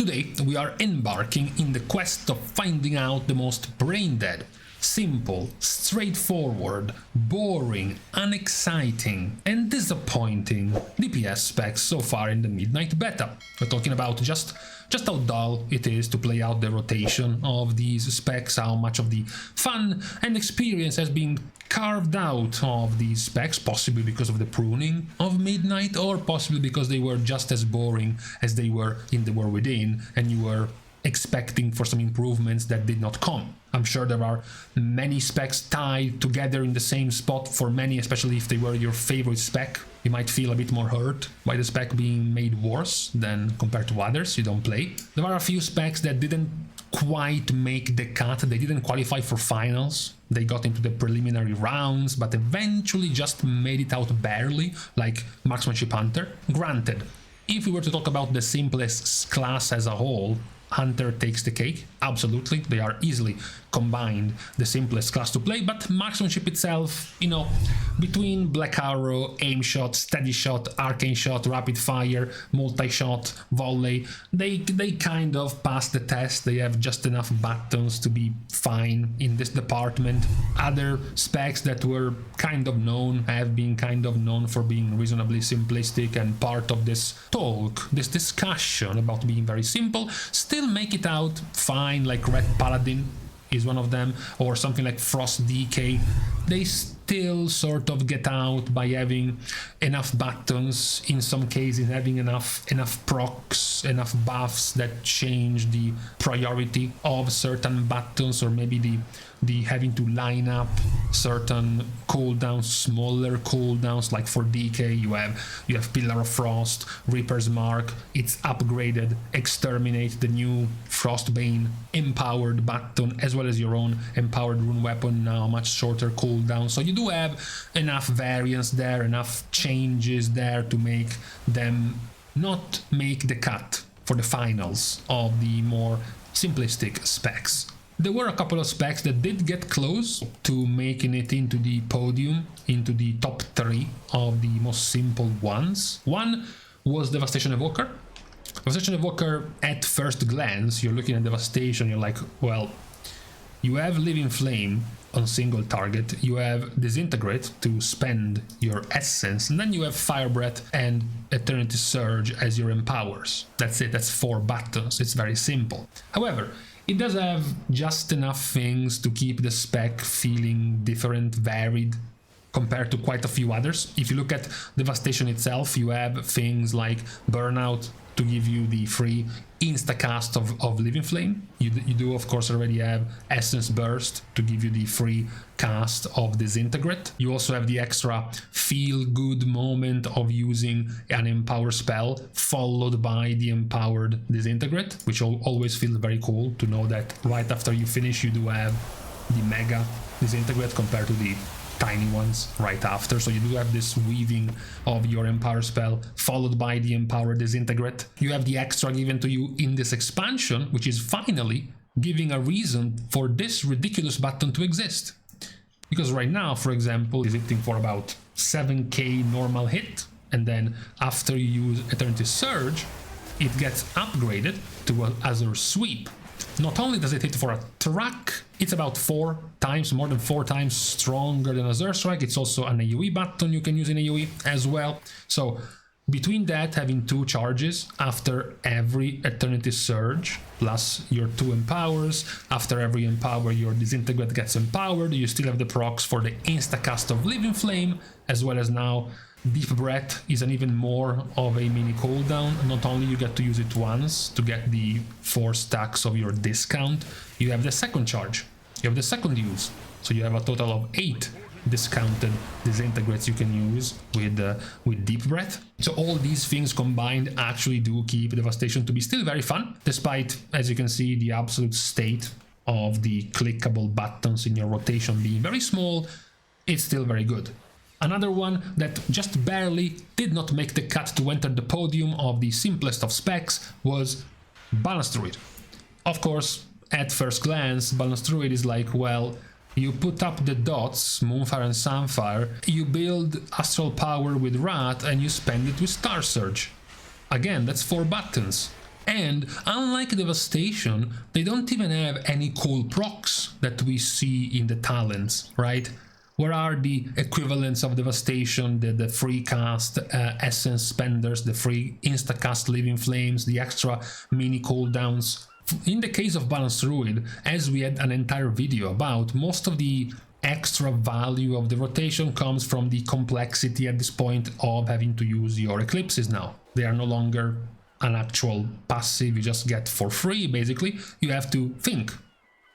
Today we are embarking in the quest of finding out the most brain-dead, simple, straightforward, boring, unexciting and disappointing DPS specs so far in the Midnight Beta. We're talking about just how dull it is to play out the rotation of these specs, how much of the fun and experience has been carved out of these specs, possibly because of the pruning of Midnight, or possibly because they were just as boring as they were in the War Within, and you were expecting for some improvements that did not come. I'm sure there are many specs tied together in the same spot for many, especially if they were your favorite spec. You might feel a bit more hurt by the spec being made worse than compared to others you don't play. There are a few specs that didn't quite make the cut, they didn't qualify for finals. They got into the preliminary rounds, but eventually just made it out barely, like Marksmanship Hunter. Granted, if we were to talk about the simplest class as a whole, Hunter takes the cake, absolutely. They are easily combined the simplest class to play, but marksmanship itself, you know, between Black Arrow, aim shot, steady shot, arcane shot, rapid fire, multi-shot, volley, they kind of pass the test. They have just enough buttons to be fine in this department. Other specs that were kind of known have been kind of known for being reasonably simplistic, and part of this talk, this discussion about being very simple, still make it out fine, like Red Paladin is one of them, or something like Frost DK. They still sort of get out by having enough buttons, in some cases having enough procs, enough buffs that change the priority of certain buttons, or maybe the having to line up certain cooldowns, smaller cooldowns, like for DK you have Pillar of Frost, Reaper's Mark, it's upgraded, Exterminate, the new Frostbane empowered button, as well as your own empowered rune weapon, now much shorter cooldown. So you do have enough variance there, enough changes there to make them not make the cut for the finals of the more simplistic specs. There were a couple of specs that did get close to making it into the podium, into the top 3 of the most simple ones. One was Devastation Evoker. Devastation Evoker, at first glance, you're looking at Devastation, you're like, well, you have Living Flame on single target, you have Disintegrate to spend your essence, and then you have Fire Breath and Eternity Surge as your empowers. That's it, that's 4 buttons, it's very simple. However, it does have just enough things to keep the spec feeling different, varied, compared to quite a few others. If you look at Devastation itself, you have things like Burnout to give you the free insta-cast of Living Flame. You do, of course, already have Essence Burst to give you the free cast of Disintegrate. You also have the extra feel-good moment of using an Empower spell, followed by the Empowered Disintegrate, which always feels very cool to know that right after you finish, you do have the Mega Disintegrate compared to the tiny ones right after. So you do have this weaving of your Empower spell followed by the Empower Disintegrate. You have the extra given to you in this expansion, which is finally giving a reason for this ridiculous button to exist. Because right now, for example, is hitting for about 7k normal hit, and then after you use Eternity Surge, it gets upgraded to an Azure Sweep. Not only does it hit for a track, it's about 4 times, more than 4 times stronger than Azure Strike. It's also an AoE button you can use in AoE as well. So between that, having 2 charges after every Eternity Surge, plus your 2 empowers, after every empower your Disintegrate gets empowered, you still have the procs for the insta-cast of Living Flame, as well as now Deep Breath is an even more of a mini cooldown. Not only you get to use it once to get the 4 stacks of your discount, you have the second charge, you have the second use, so you have a total of 8 discounted Disintegrates you can use with Deep Breath. So all these things combined actually do keep Devastation to be still very fun, despite, as you can see, the absolute state of the clickable buttons in your rotation being very small. It's still very good. Another one that just barely did not make the cut to enter the podium of the simplest of specs was Balanced Druid. Of course, at first glance, Balanced Druid is like, well, you put up the dots, Moonfire and Sunfire, you build Astral Power with Wrath, and you spend it with Star Surge. Again, that's 4 buttons. And unlike Devastation, they don't even have any cool procs that we see in the talents, right? Where are the equivalents of Devastation, the free cast Essence Spenders, the free insta-cast Living Flames, the extra mini cooldowns? In the case of Balanced Druid, as we had an entire video about, most of the extra value of the rotation comes from the complexity at this point of having to use your eclipses now. They are no longer an actual passive you just get for free, basically. You have to think.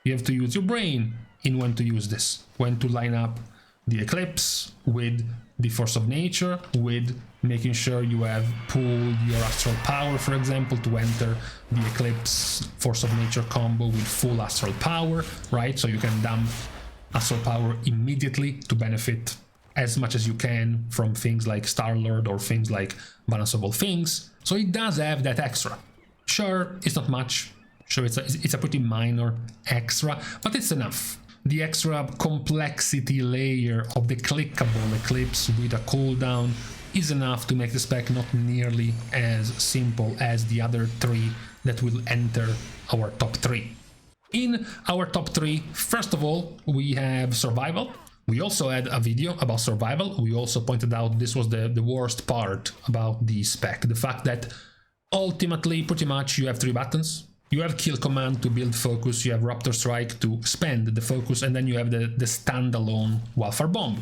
You have to use your brain in when to use this, when to line up the eclipse with the force of nature, with making sure you have pooled your astral power, for example, to enter the eclipse force of nature combo with full astral power, right? So you can dump astral power immediately to benefit as much as you can from things like Star-Lord or things like Balance of All Things. So it does have that extra. Sure, it's not much. Sure, it's a pretty minor extra, but it's enough. The extra complexity layer of the clickable eclipse with a cooldown is enough to make the spec not nearly as simple as the other three that will enter our top 3. In our top 3, first of all, we have Survival. We also had a video about Survival. We also pointed out this was the worst part about the spec. The fact that ultimately, pretty much, you have 3 buttons. You have Kill Command to build focus, you have Raptor Strike to spend the focus, and then you have the standalone Wildfire Bomb.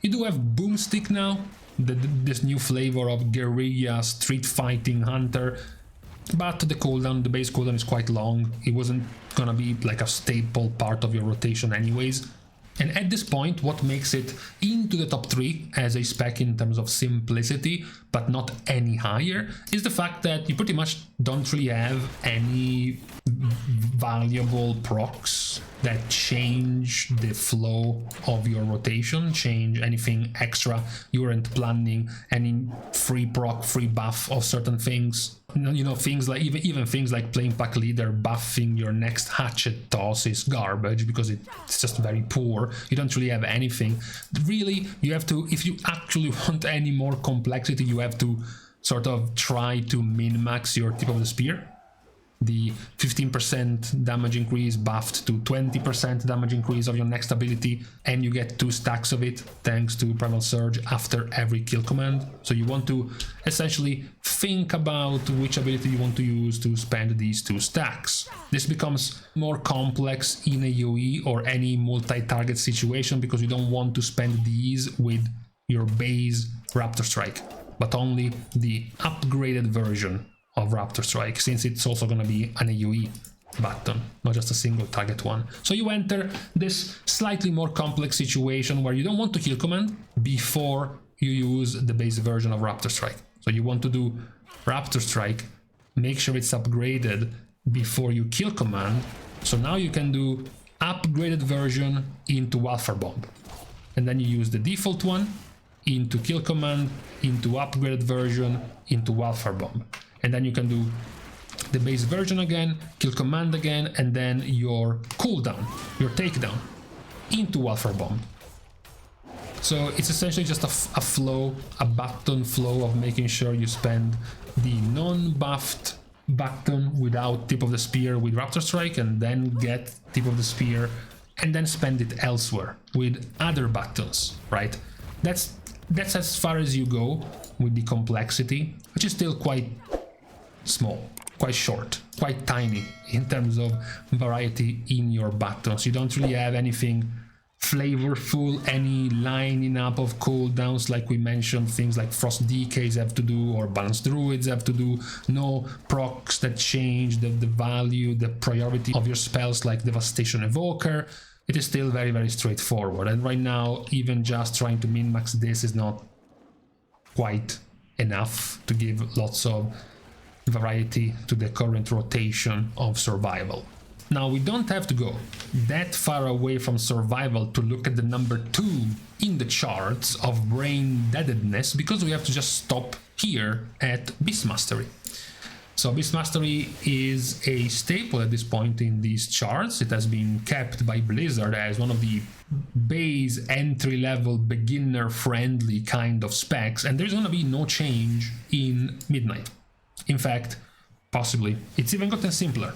You do have Boomstick now, this new flavor of guerrilla street fighting hunter, but the cooldown, the base cooldown is quite long. It wasn't gonna be like a staple part of your rotation anyways. And at this point, what makes it into the top 3 as a spec in terms of simplicity, but not any higher, is the fact that you pretty much don't really have any valuable procs that change the flow of your rotation, change anything extra you weren't planning, any free proc, free buff of certain things. You know, things like even things like playing pack leader buffing your next hatchet toss is garbage because it's just very poor. You don't really have anything. Really, you have to, if you actually want any more complexity, you have to sort of try to min-max your tip of the spear. The 15% damage increase buffed to 20% damage increase of your next ability, and you get 2 stacks of it thanks to Primal Surge after every kill command. So you want to essentially think about which ability you want to use to spend these 2 stacks. This becomes more complex in AoE or any multi-target situation because you don't want to spend these with your base Raptor Strike, but only the upgraded version of Raptor Strike, since it's also going to be an AoE button, not just a single target one. So you enter this slightly more complex situation where you don't want to kill command before you use the base version of Raptor Strike. So you want to do Raptor Strike, make sure it's upgraded before you kill command. So now you can do upgraded version into Wildfire Bomb. And then you use the default one into kill command, into upgraded version, into Wildfire Bomb. And then you can do the base version again, kill command again, and then your cooldown, your takedown into Wildfire Bomb. So it's essentially just a flow, a button flow of making sure you spend the non-buffed button without tip of the spear with Raptor Strike, and then get tip of the spear, and then spend it elsewhere with other buttons, right? That's as far as you go with the complexity, which is still quite small, quite short, quite tiny in terms of variety in your buttons. You don't really have anything flavorful, any lining up of cooldowns like we mentioned, things like Frost DKs have to do or Balanced Druids have to do, no procs that change the value, the priority of your spells like Devastation Evoker. It is still very, very straightforward, and right now even just trying to min-max this is not quite enough to give lots of variety to the current rotation of Survival. Now, we don't have to go that far away from Survival to look at the number 2 in the charts of brain deadness, because we have to just stop here at Beast Mastery. So Beast Mastery is a staple at this point in these charts. It has been kept by Blizzard as one of the base entry-level beginner-friendly kind of specs, and there's going to be no change in Midnight. In fact, Possibly. It's even gotten simpler.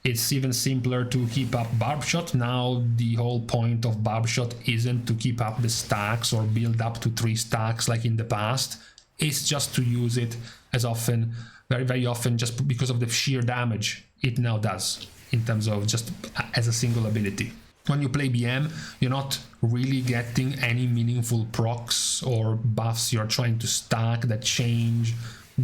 It's even simpler to keep up Barb Shot. Now the whole point of Barb Shot isn't to keep up the stacks or build up to 3 stacks like in the past. It's just to use it as often, very, very often, just because of the sheer damage it now does in terms of just as a single ability. When you play BM, you're not really getting any meaningful procs or buffs you're trying to stack that change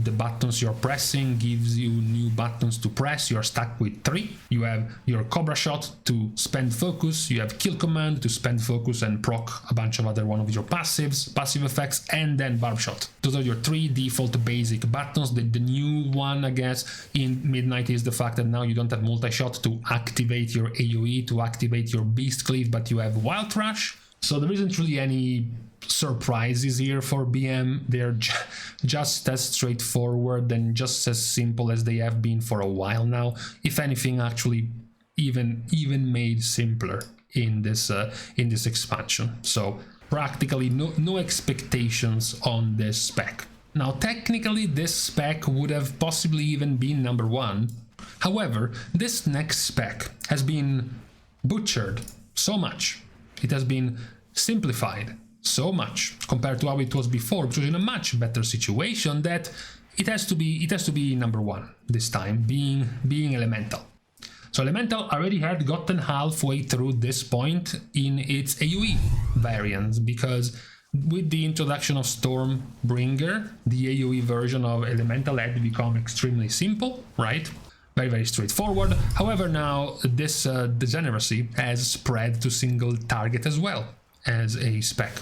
the buttons you're pressing, gives you new buttons to press. You're stuck with 3. You have your Cobra Shot to spend focus, you have Kill Command to spend focus and proc a bunch of other one of your passive effects, and then Barb Shot. Those are your 3 default basic buttons. The new one, I guess, in Midnight is the fact that now you don't have multi-shot to activate your AoE, to activate your Beast Cleave, but you have Wild Rush. So there isn't really any surprises here for BM. They're just as straightforward and just as simple as they have been for a while now. If anything, actually even made simpler in this expansion. So practically no expectations on this spec. Now technically this spec would have possibly even been number 1. However, this next spec has been butchered so much. It has been simplified so much compared to how it was before, which was in a much better situation, that it has to be number 1 this time, being Elemental. So Elemental already had gotten halfway through this point in its AoE variants, because with the introduction of Stormbringer, the AoE version of Elemental had become extremely simple, right? Very, very straightforward. However, now this degeneracy has spread to single target as well as a spec.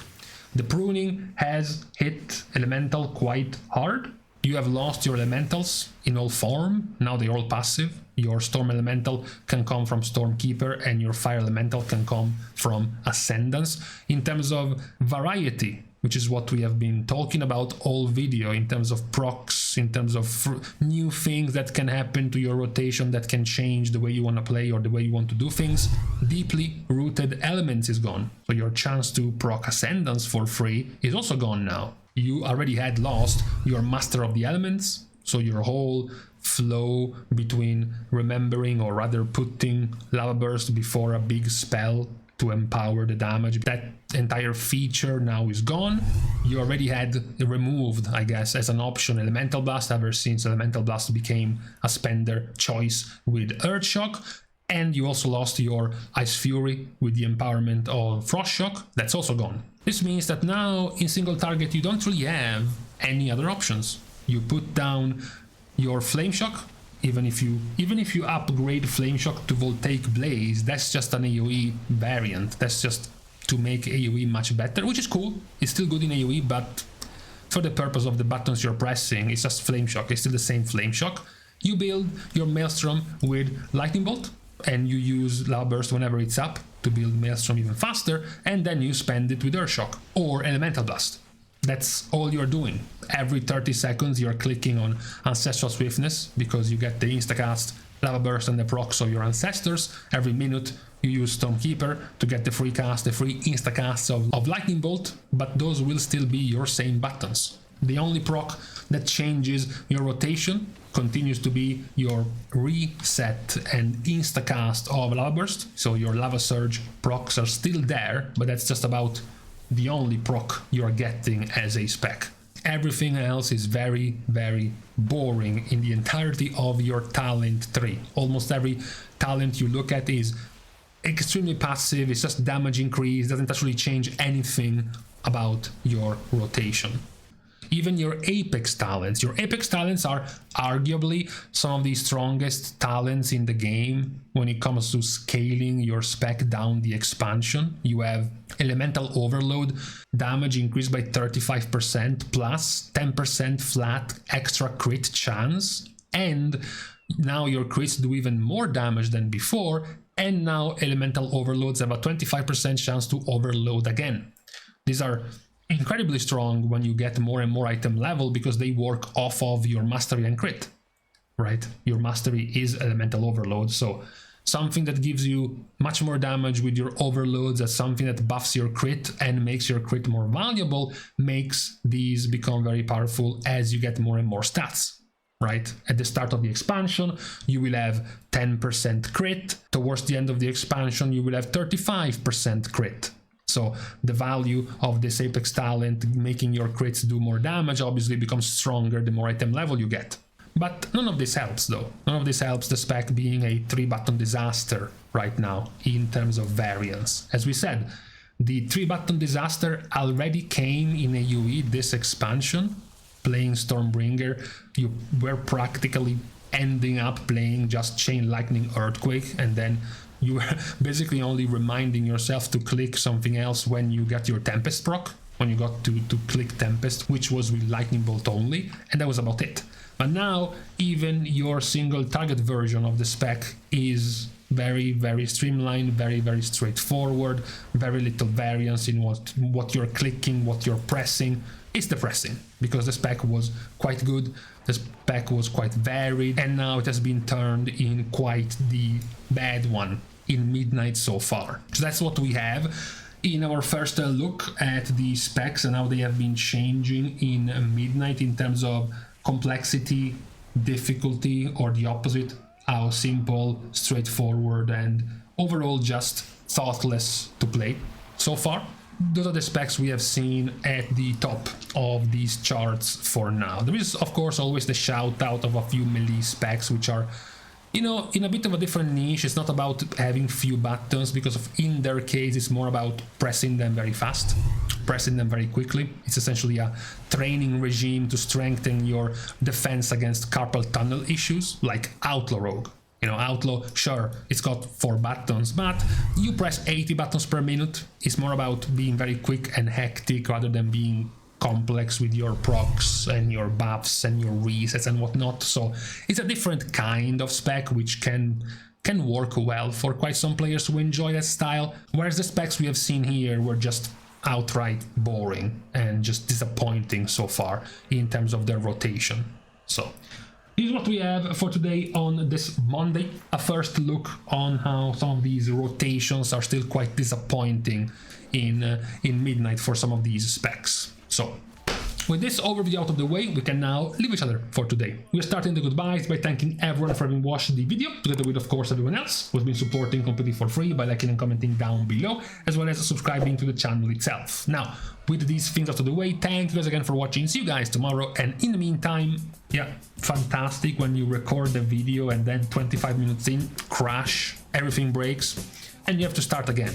The pruning has hit Elemental quite hard. You have lost your Elementals in all form. Now they're all passive. Your Storm Elemental can come from Stormkeeper and your Fire Elemental can come from Ascendance. In terms of variety, which is what we have been talking about all video, in terms of procs, in terms of new things that can happen to your rotation that can change the way you want to play or the way you want to do things, deeply rooted elements is gone. So your chance to proc Ascendance for free is also gone now. You already had lost your Master of the Elements, so your whole flow between remembering, or rather putting Lava Burst before a big spell to empower the damage, that entire feature now is gone. You already had removed, I guess, as an option Elemental Blast ever since Elemental Blast became a spender choice with Earthshock, and you also lost your Ice Fury with the empowerment of Frostshock. That's also gone. This means that now in single target you don't really have any other options. You put down your Flame Shock. Even if you upgrade Flame Shock to Voltaic Blaze, that's just an AoE variant. That's just to make AoE much better, which is cool. It's still good in AoE, but for the purpose of the buttons you're pressing, it's just Flame Shock. It's still the same Flame Shock. You build your Maelstrom with Lightning Bolt, and you use Lava Burst whenever it's up to build Maelstrom even faster, and then you spend it with Earthshock or Elemental Blast. That's all you're doing. Every 30 seconds you're clicking on Ancestral Swiftness because you get the instacast, Lava Burst and the procs of your ancestors. Every minute you use Stormkeeper to get the free cast, the free instacasts of Lightning Bolt, but those will still be your same buttons. The only proc that changes your rotation continues to be your reset and instacast of Lava Burst. So your Lava Surge procs are still there, but that's just about the only proc you're getting as a spec. Everything else is very, very boring in the entirety of your talent tree. Almost every talent you look at is extremely passive, it's just damage increase, doesn't actually change anything about your rotation. Even your Apex talents. Your Apex talents are arguably some of the strongest talents in the game when it comes to scaling your spec down the expansion. You have Elemental Overload, damage increased by 35% plus 10% flat extra crit chance, and now your crits do even more damage than before, and now Elemental Overloads have a 25% chance to overload again. These are incredibly strong when you get more and more item level because they work off of your mastery and crit, right? Your mastery is Elemental Overload, so something that gives you much more damage with your overloads, as something that buffs your crit and makes your crit more valuable, makes these become very powerful as you get more and more stats, right? At the start of the expansion, you will have 10% crit. Towards the end of the expansion, you will have 35% crit. So the value of this Apex talent making your crits do more damage obviously becomes stronger the more item level you get. But none of this helps though. None of this helps the spec being a 3-button disaster right now in terms of variance. As we said, the 3-button disaster already came in AoE this expansion. Playing Stormbringer, you were practically ending up playing just Chain Lightning Earthquake, and then you were basically only reminding yourself to click something else when you get your Tempest proc, when you got to click Tempest, which was with Lightning Bolt only, and that was about it. But now, even your single target version of the spec is very, very streamlined, very, very straightforward, very little variance in what you're clicking, what you're pressing. It's the pressing, because the spec was quite good, the spec was quite varied, and now it has been turned in quite the bad one in Midnight so far. So that's what we have in our first look at the specs and how they have been changing in Midnight in terms of complexity, difficulty, or the opposite, how simple, straightforward, and overall just thoughtless to play so far. Those are the specs we have seen at the top of these charts for now. There is, of course, always the shout out of a few melee specs, which are, you know, in a bit of a different niche. It's not about having few buttons, because in their case, it's more about pressing them very fast, pressing them very quickly. It's essentially a training regime to strengthen your defense against carpal tunnel issues, like Outlaw Rogue. You know, Outlaw, sure, it's got 4 buttons, but you press 80 buttons per minute. It's more about being very quick and hectic rather than being complex with your procs and your buffs and your resets and whatnot. So it's a different kind of spec which can work well for quite some players who enjoy that style, whereas the specs we have seen here were just outright boring and just disappointing so far in terms of their rotation. So this is what we have for today on this Monday. A first look on how some of these rotations are still quite disappointing in Midnight for some of these specs. So with this overview out of the way, we can now leave each other for today. We're starting the goodbyes by thanking everyone for having watched the video, together with, of course, everyone else who's been supporting completely for free by liking and commenting down below, as well as subscribing to the channel itself. Now, with these things out of the way, thank you guys again for watching. See you guys tomorrow, and in the meantime, yeah, fantastic when you record the video and then 25 minutes in, crash, everything breaks, and you have to start again.